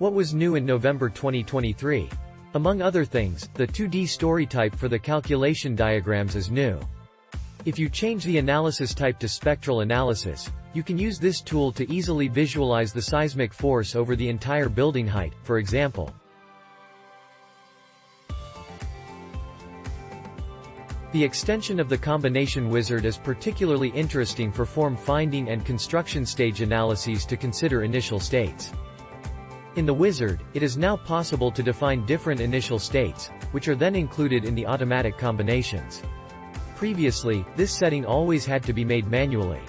What was new in November 2023? Among other things, the 2D story type for the calculation diagrams is new. If you change the analysis type to spectral analysis, you can use this tool to easily visualize the seismic force over the entire building height, for example. The extension of the combination wizard is particularly interesting for form finding and construction stage analyses to consider initial states. In the wizard, it is now possible to define different initial states, which are then included in the automatic combinations. Previously, this setting always had to be made manually.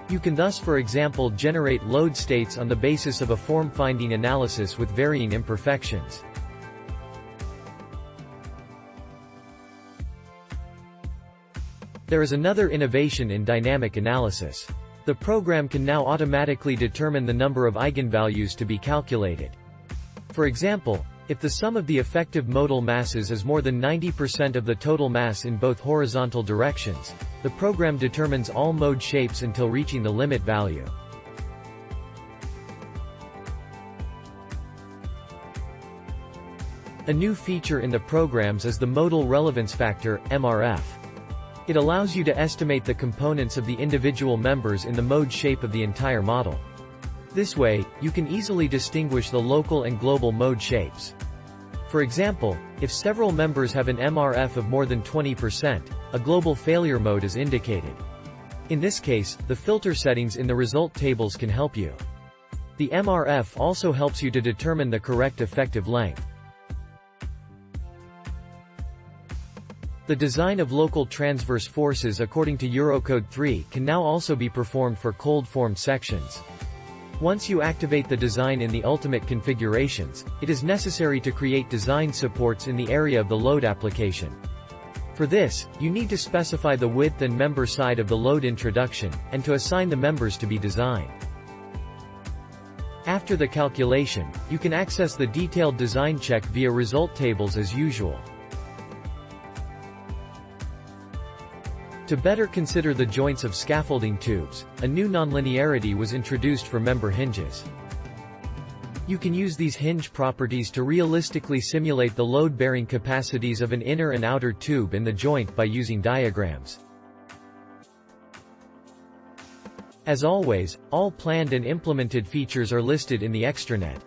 You can thus, for example, generate load states on the basis of a form-finding analysis with varying imperfections. There is another innovation in dynamic analysis. The program can now automatically determine the number of eigenvalues to be calculated. For example, if the sum of the effective modal masses is more than 90% of the total mass in both horizontal directions, the program determines all mode shapes until reaching the limit value. A new feature in the programs is the modal relevance factor, MRF. It allows you to estimate the components of the individual members in the mode shape of the entire model. This way, you can easily distinguish the local and global mode shapes. For example, if several members have an MRF of more than 20%, a global failure mode is indicated. In this case, the filter settings in the result tables can help you. The MRF also helps you to determine the correct effective length. The design of local transverse forces according to Eurocode 3 can now also be performed for cold-formed sections. Once you activate the design in the ultimate configurations, it is necessary to create design supports in the area of the load application. For this, you need to specify the width and member side of the load introduction, and to assign the members to be designed. After the calculation, you can access the detailed design check via result tables as usual. To better consider the joints of scaffolding tubes, a new nonlinearity was introduced for member hinges. You can use these hinge properties to realistically simulate the load-bearing capacities of an inner and outer tube in the joint by using diagrams. As always, all planned and implemented features are listed in the extranet.